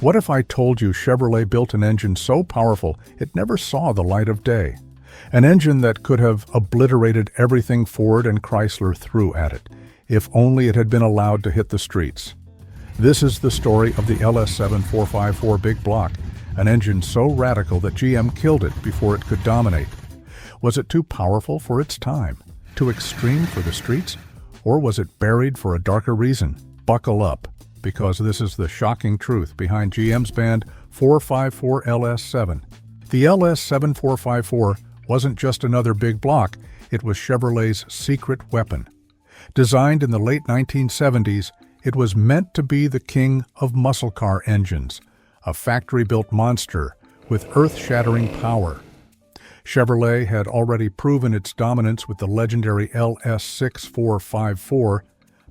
What if I told you Chevrolet built an engine so powerful it never saw the light of day? An engine that could have obliterated everything Ford and Chrysler threw at it, if only it had been allowed to hit the streets. This is the story of the LS7 454 Big Block, an engine so radical that GM killed it before it could dominate. Was it too powerful for its time? Too extreme for the streets? Or was it buried for a darker reason? Buckle up, because this is the shocking truth behind GM's banned 454 LS7. The LS7 454 wasn't just another big block, it was Chevrolet's secret weapon. Designed in the late 1970s, it was meant to be the king of muscle car engines, a factory-built monster with earth-shattering power. Chevrolet had already proven its dominance with the legendary LS6 454,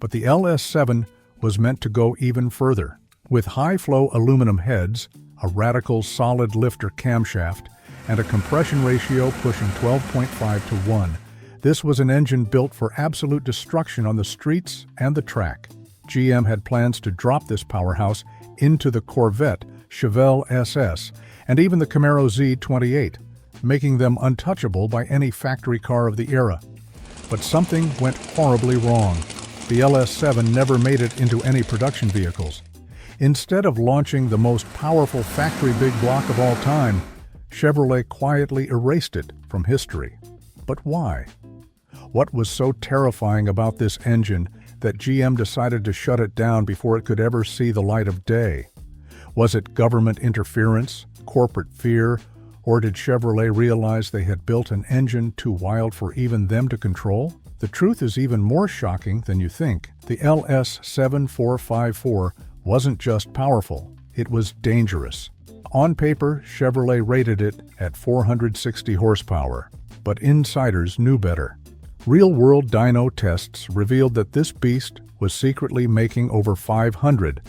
but the LS7 was meant to go even further. With high-flow aluminum heads, a radical solid lifter camshaft, and a compression ratio pushing 12.5 to 1, this was an engine built for absolute destruction on the streets and the track. GM had plans to drop this powerhouse into the Corvette, Chevelle SS, and even the Camaro Z28, making them untouchable by any factory car of the era. But something went horribly wrong. The LS7 never made it into any production vehicles. Instead of launching the most powerful factory big block of all time, Chevrolet quietly erased it from history. But why? What was so terrifying about this engine that GM decided to shut it down before it could ever see the light of day? Was it government interference, corporate fear, or did Chevrolet realize they had built an engine too wild for even them to control? The truth is even more shocking than you think. The LS7 454 wasn't just powerful, it was dangerous. On paper, Chevrolet rated it at 460 horsepower, but insiders knew better. Real-world dyno tests revealed that this beast was secretly making over 500.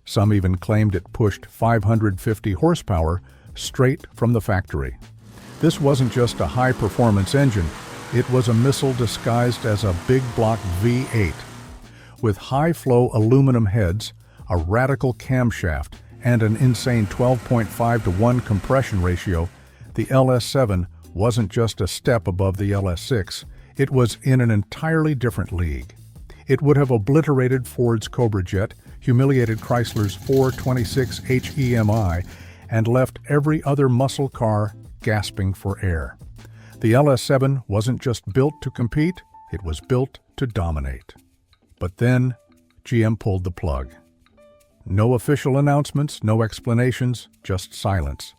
Some even claimed it pushed 550 horsepower straight from the factory. This wasn't just a high-performance engine, it was a missile disguised as a big block V8. With high-flow aluminum heads, a radical camshaft, and an insane 12.5 to 1 compression ratio, the LS7 wasn't just a step above the LS6, it was in an entirely different league. It would have obliterated Ford's Cobra Jet, humiliated Chrysler's 426 HEMI, and left every other muscle car gasping for air. The LS7 wasn't just built to compete, it was built to dominate. But then, GM pulled the plug. No official announcements, no explanations, just silence.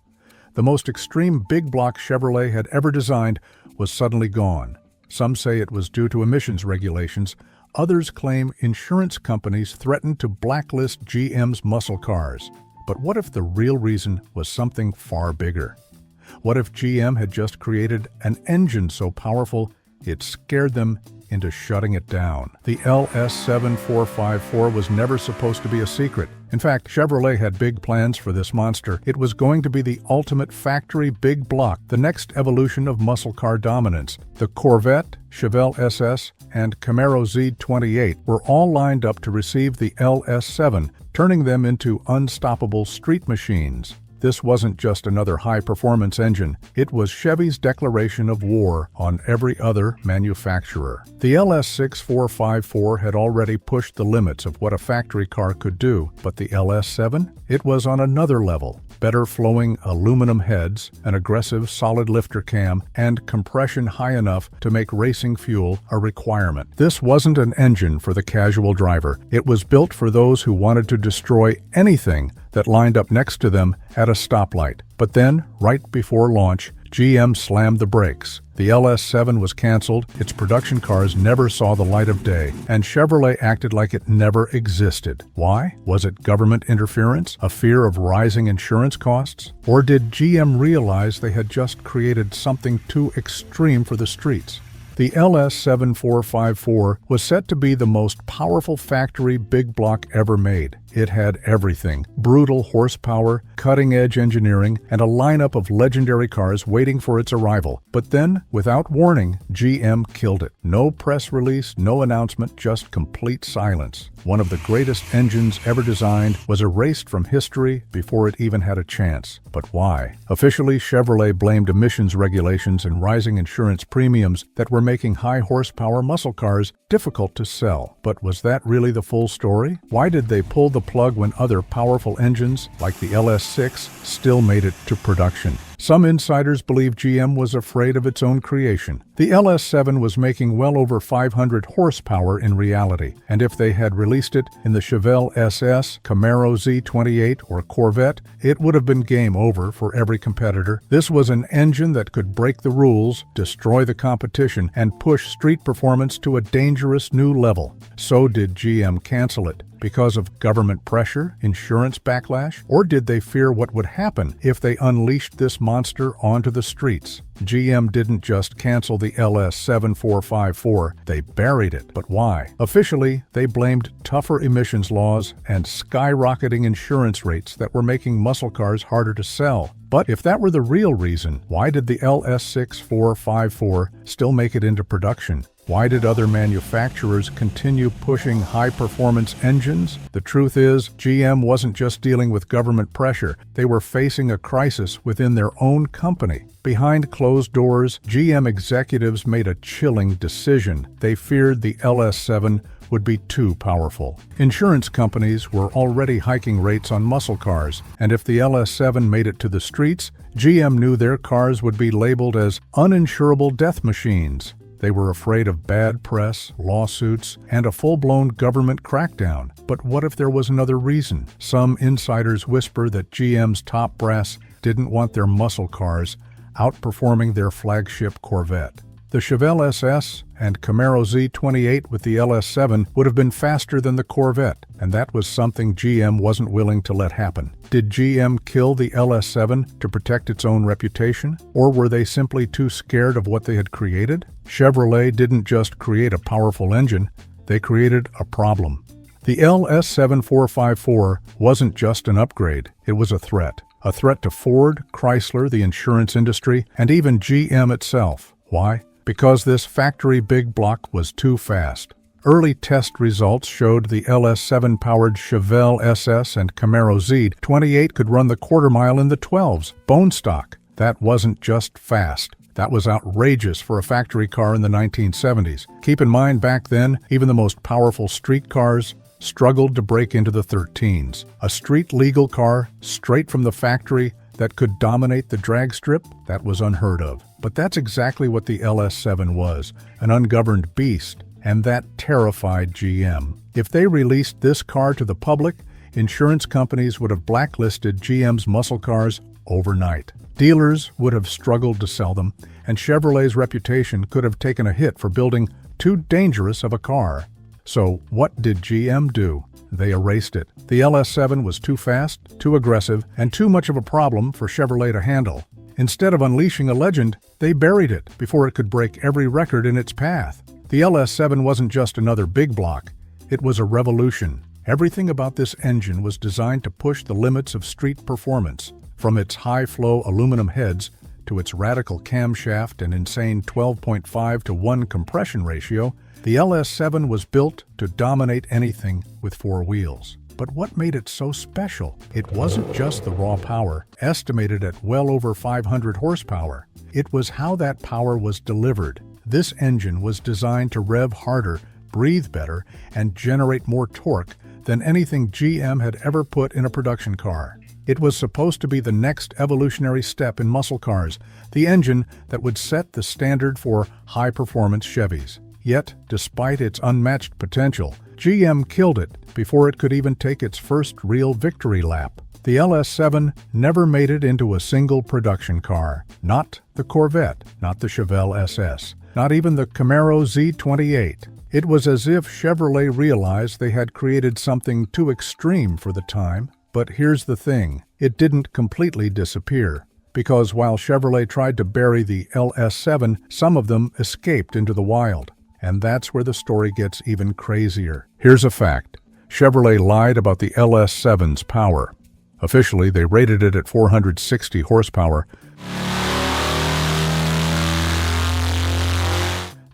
The most extreme big block Chevrolet had ever designed was suddenly gone. Some say it was due to emissions regulations. Others claim insurance companies threatened to blacklist GM's muscle cars. But what if the real reason was something far bigger? What if GM had just created an engine so powerful it scared them into shutting it down? The LS7 454 was never supposed to be a secret. In fact, Chevrolet had big plans for this monster. It was going to be the ultimate factory big block, the next evolution of muscle car dominance. The Corvette, Chevelle SS, and Camaro Z28 were all lined up to receive the LS7, turning them into unstoppable street machines. This wasn't just another high-performance engine, it was Chevy's declaration of war on every other manufacturer. The LS6 454 had already pushed the limits of what a factory car could do, but the LS7? It was on another level. Better flowing aluminum heads, an aggressive solid lifter cam, and compression high enough to make racing fuel a requirement. This wasn't an engine for the casual driver. It was built for those who wanted to destroy anything that lined up next to them at a stoplight. But then, right before launch, GM slammed the brakes. The LS7 was canceled, its production cars never saw the light of day, and Chevrolet acted like it never existed. Why? Was it government interference? A fear of rising insurance costs? Or did GM realize they had just created something too extreme for the streets? The LS7 454 was set to be the most powerful factory big block ever made. It had everything: brutal horsepower, cutting-edge engineering, and a lineup of legendary cars waiting for its arrival. But then, without warning, GM killed it. No press release, no announcement, just complete silence. One of the greatest engines ever designed was erased from history before it even had a chance. But why? Officially, Chevrolet blamed emissions regulations and rising insurance premiums that were making high-horsepower muscle cars difficult to sell. But was that really the full story? Why did they pull the plug when other powerful engines, like the LS6, still made it to production? Some insiders believe GM was afraid of its own creation. The LS7 was making well over 500 horsepower in reality, and if they had released it in the Chevelle SS, Camaro Z28, or Corvette, it would have been game over for every competitor. This was an engine that could break the rules, destroy the competition, and push street performance to a dangerous new level. So did GM cancel it? Because of government pressure, insurance backlash, or did they fear what would happen if they unleashed this monster onto the streets? GM didn't just cancel the LS7454, they buried it. But why? Officially, they blamed tougher emissions laws and skyrocketing insurance rates that were making muscle cars harder to sell. But if that were the real reason, why did the LS6454 still make it into production? Why did other manufacturers continue pushing high-performance engines? The truth is, GM wasn't just dealing with government pressure. They were facing a crisis within their own company. Behind closed doors, GM executives made a chilling decision. They feared the LS7 would be too powerful. Insurance companies were already hiking rates on muscle cars, and if the LS7 made it to the streets, GM knew their cars would be labeled as uninsurable death machines. They were afraid of bad press, lawsuits, and a full-blown government crackdown. But what if there was another reason? Some insiders whisper that GM's top brass didn't want their muscle cars outperforming their flagship Corvette. The Chevelle SS and Camaro Z28 with the LS7 would have been faster than the Corvette, and that was something GM wasn't willing to let happen. Did GM kill the LS7 to protect its own reputation, or were they simply too scared of what they had created? Chevrolet didn't just create a powerful engine, they created a problem. The LS7454 wasn't just an upgrade, it was a threat. A threat to Ford, Chrysler, the insurance industry, and even GM itself. Why? Because this factory big block was too fast. Early test results showed the LS7-powered Chevelle SS and Camaro Z28 could run the quarter mile in the 12s, bone stock. That wasn't just fast. That was outrageous for a factory car in the 1970s. Keep in mind, back then, even the most powerful street cars struggled to break into the 13s. A street-legal car, straight from the factory, that could dominate the drag strip, that was unheard of. But that's exactly what the LS7 was, an ungoverned beast, and that terrified GM. If they released this car to the public, insurance companies would have blacklisted GM's muscle cars overnight. Dealers would have struggled to sell them, and Chevrolet's reputation could have taken a hit for building too dangerous of a car. So what did GM do? They erased it. The LS7 was too fast, too aggressive, and too much of a problem for Chevrolet to handle. Instead of unleashing a legend, they buried it before it could break every record in its path. The LS7 wasn't just another big block. It was a revolution. Everything about this engine was designed to push the limits of street performance, from its high-flow aluminum heads to its radical camshaft and insane 12.5-to-1 compression ratio. The LS7 was built to dominate anything with four wheels. But what made it so special? It wasn't just the raw power, estimated at well over 500 horsepower. It was how that power was delivered. This engine was designed to rev harder, breathe better, and generate more torque than anything GM had ever put in a production car. It was supposed to be the next evolutionary step in muscle cars, the engine that would set the standard for high-performance Chevys. Yet, despite its unmatched potential, GM killed it before it could even take its first real victory lap. The LS7 never made it into a single production car. Not the Corvette, not the Chevelle SS, not even the Camaro Z28. It was as if Chevrolet realized they had created something too extreme for the time. But here's the thing, it didn't completely disappear. Because while Chevrolet tried to bury the LS7, some of them escaped into the wild. And that's where the story gets even crazier. Here's a fact. Chevrolet lied about the LS7's power. Officially, they rated it at 460 horsepower.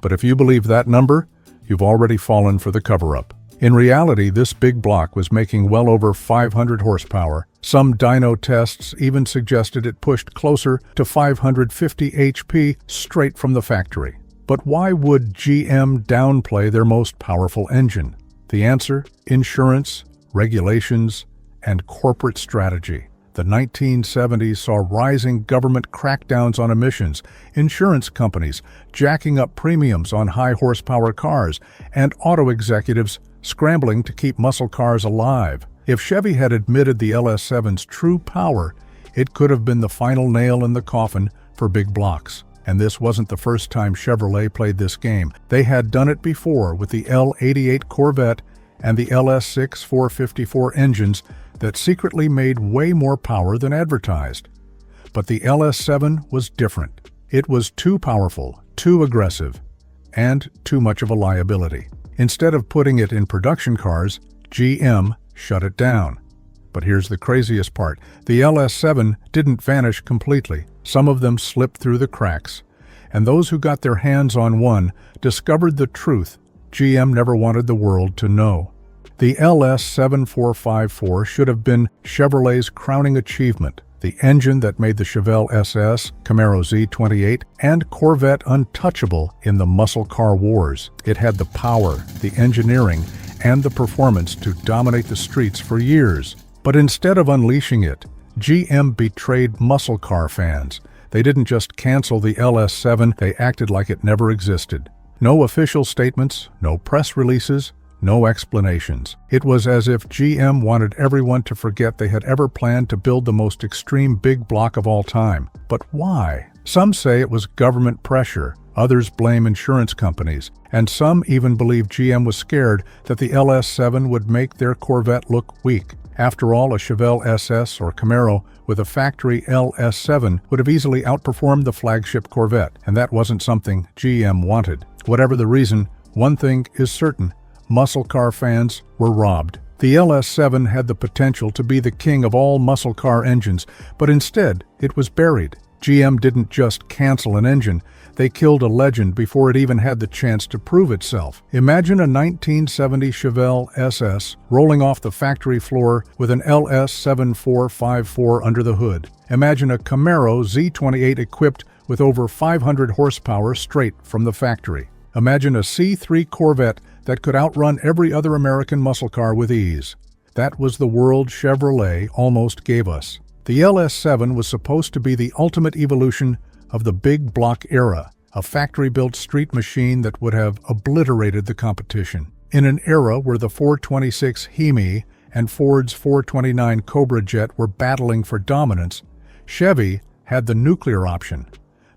But if you believe that number, you've already fallen for the cover-up. In reality, this big block was making well over 500 horsepower. Some dyno tests even suggested it pushed closer to 550 HP straight from the factory. But why would GM downplay their most powerful engine? The answer: insurance, regulations, and corporate strategy. The 1970s saw rising government crackdowns on emissions, insurance companies jacking up premiums on high-horsepower cars, and auto executives scrambling to keep muscle cars alive. If Chevy had admitted the LS7's true power, it could have been the final nail in the coffin for big blocks. And this wasn't the first time Chevrolet played this game. They had done it before with the L88 Corvette and the LS6 454 engines that secretly made way more power than advertised. But the LS7 was different. It was too powerful, too aggressive, and too much of a liability. Instead of putting it in production cars, GM shut it down. But here's the craziest part. The LS7 didn't vanish completely. Some of them slipped through the cracks, and those who got their hands on one discovered the truth GM never wanted the world to know. The LS7 454 should have been Chevrolet's crowning achievement, the engine that made the Chevelle SS, Camaro Z28, and Corvette untouchable in the muscle car wars. It had the power, the engineering, and the performance to dominate the streets for years. But instead of unleashing it, GM betrayed muscle car fans. They didn't just cancel the LS7, they acted like it never existed. No official statements, no press releases, no explanations. It was as if GM wanted everyone to forget they had ever planned to build the most extreme big block of all time. But why? Some say it was government pressure, others blame insurance companies, and some even believe GM was scared that the LS7 would make their Corvette look weak. After all, a Chevelle SS or Camaro with a factory LS7 would have easily outperformed the flagship Corvette, and that wasn't something GM wanted. Whatever the reason, one thing is certain: muscle car fans were robbed. The LS7 had the potential to be the king of all muscle car engines, but instead it was buried. GM didn't just cancel an engine, they killed a legend before it even had the chance to prove itself. Imagine a 1970 Chevelle SS rolling off the factory floor with an LS7 454 under the hood. Imagine a Camaro Z28 equipped with over 500 horsepower straight from the factory. Imagine a C3 Corvette that could outrun every other American muscle car with ease. That was the world Chevrolet almost gave us. The LS7 was supposed to be the ultimate evolution of the big block era, a factory-built street machine that would have obliterated the competition. In an era where the 426 Hemi and Ford's 429 Cobra Jet were battling for dominance, Chevy had the nuclear option,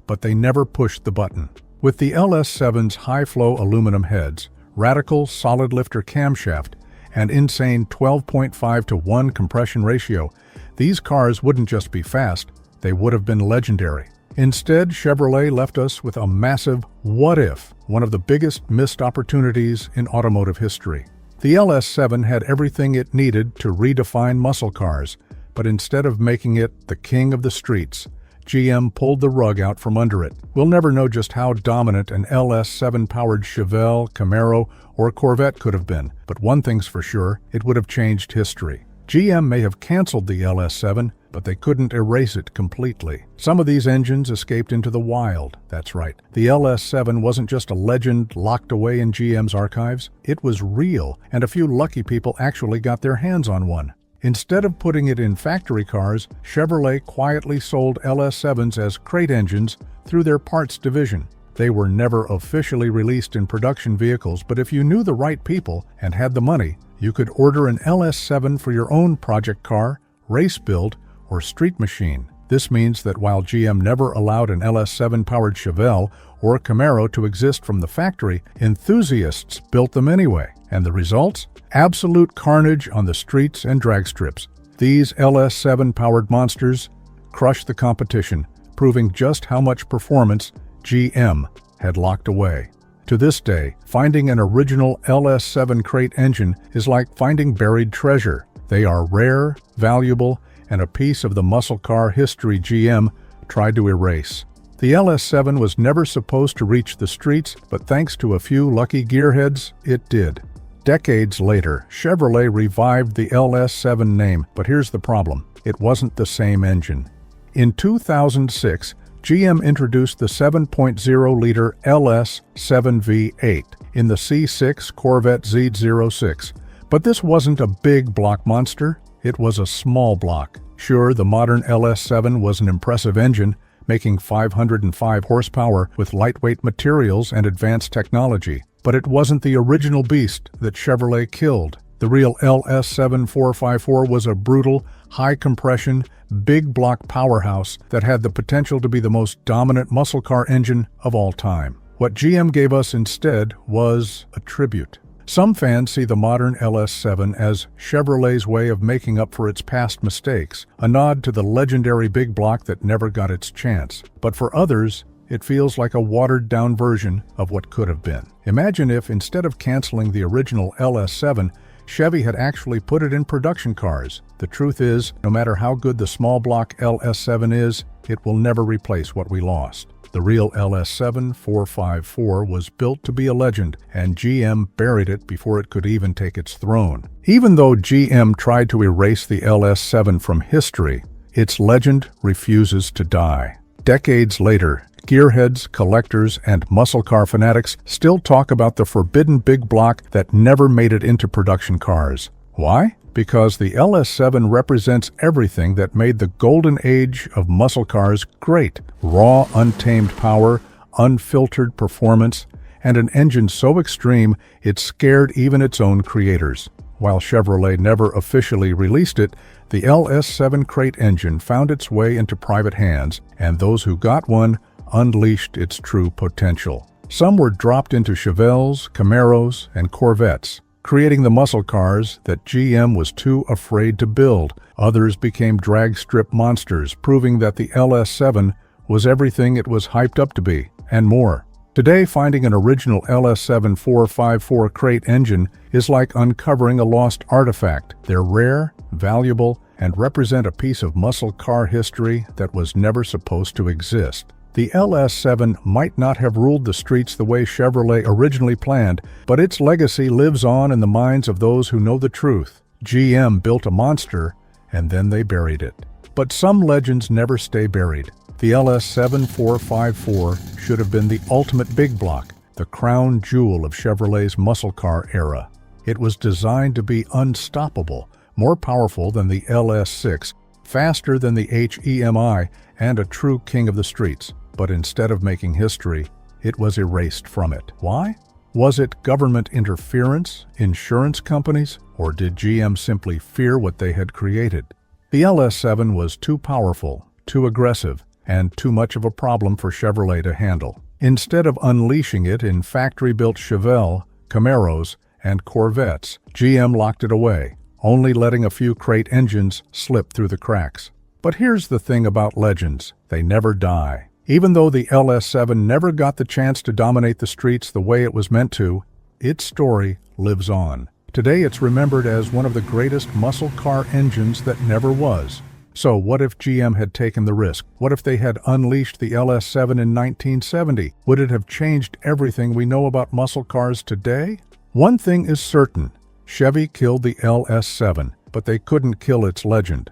but they never pushed the button. With the LS7's high-flow aluminum heads, radical solid-lifter camshaft, and insane 12.5-to-1 compression ratio, these cars wouldn't just be fast, they would have been legendary. Instead, Chevrolet left us with a massive what if, one of the biggest missed opportunities in automotive history. The LS7 had everything it needed to redefine muscle cars, but instead of making it the king of the streets, GM pulled the rug out from under it. We'll never know just how dominant an LS7-powered Chevelle, Camaro, or Corvette could have been, but one thing's for sure, it would have changed history. GM may have canceled the LS7, but they couldn't erase it completely. Some of these engines escaped into the wild, that's right. The LS7 wasn't just a legend locked away in GM's archives, it was real, and a few lucky people actually got their hands on one. Instead of putting it in factory cars, Chevrolet quietly sold LS7s as crate engines through their parts division. They were never officially released in production vehicles, but if you knew the right people and had the money, you could order an LS7 for your own project car, race build, or street machine. This means that while GM never allowed an LS7-powered Chevelle or Camaro to exist from the factory, enthusiasts built them anyway. And the results? Absolute carnage on the streets and drag strips. These LS7-powered monsters crushed the competition, proving just how much performance GM had locked away. To this day, finding an original LS7 crate engine is like finding buried treasure. They are rare, valuable, and a piece of the muscle car history GM tried to erase. The LS7 was never supposed to reach the streets, but thanks to a few lucky gearheads, it did. Decades later, Chevrolet revived the LS7 name, but here's the problem. It wasn't the same engine. In 2006, GM introduced the 7.0-liter LS7 V8 in the C6 Corvette Z06. But this wasn't a big block monster, it was a small block. Sure, the modern LS7 was an impressive engine, making 505 horsepower with lightweight materials and advanced technology. But it wasn't the original beast that Chevrolet killed. The real LS7 454 was a brutal, high-compression, big-block powerhouse that had the potential to be the most dominant muscle car engine of all time. What GM gave us instead was a tribute. Some fans see the modern LS7 as Chevrolet's way of making up for its past mistakes, a nod to the legendary big block that never got its chance. But for others, it feels like a watered-down version of what could have been. Imagine if, instead of canceling the original LS7, Chevy had actually put it in production cars. The truth is, no matter how good the small block LS7 is, it will never replace what we lost. The real LS7 454 was built to be a legend, and GM buried it before it could even take its throne. Even though GM tried to erase the LS7 from history, its legend refuses to die. Decades later, gearheads, collectors, and muscle car fanatics still talk about the forbidden big block that never made it into production cars. Why? Because the LS7 represents everything that made the golden age of muscle cars great. Raw, untamed power, unfiltered performance, and an engine so extreme it scared even its own creators. While Chevrolet never officially released it, the LS7 crate engine found its way into private hands, and those who got one unleashed its true potential. Some were dropped into Chevelles, Camaros, and Corvettes, creating the muscle cars that GM was too afraid to build. Others became drag strip monsters, proving that the LS7 was everything it was hyped up to be, and more. Today, finding an original LS7 454 crate engine is like uncovering a lost artifact. They're rare, valuable, and represent a piece of muscle car history that was never supposed to exist. The LS7 might not have ruled the streets the way Chevrolet originally planned, but its legacy lives on in the minds of those who know the truth. GM built a monster, and then they buried it. But some legends never stay buried. The LS7 454 should have been the ultimate big block, the crown jewel of Chevrolet's muscle car era. It was designed to be unstoppable, more powerful than the LS6, faster than the HEMI, and a true king of the streets. But instead of making history, it was erased from it. Why? Was it government interference, insurance companies, or did GM simply fear what they had created? The LS7 was too powerful, too aggressive, and too much of a problem for Chevrolet to handle. Instead of unleashing it in factory-built Chevelle, Camaros, and Corvettes, GM locked it away, only letting a few crate engines slip through the cracks. But here's the thing about legends: they never die. Even though the LS7 never got the chance to dominate the streets the way it was meant to, its story lives on. Today it's remembered as one of the greatest muscle car engines that never was. So what if GM had taken the risk? What if they had unleashed the LS7 in 1970? Would it have changed everything we know about muscle cars today? One thing is certain: Chevy killed the LS7, but they couldn't kill its legend.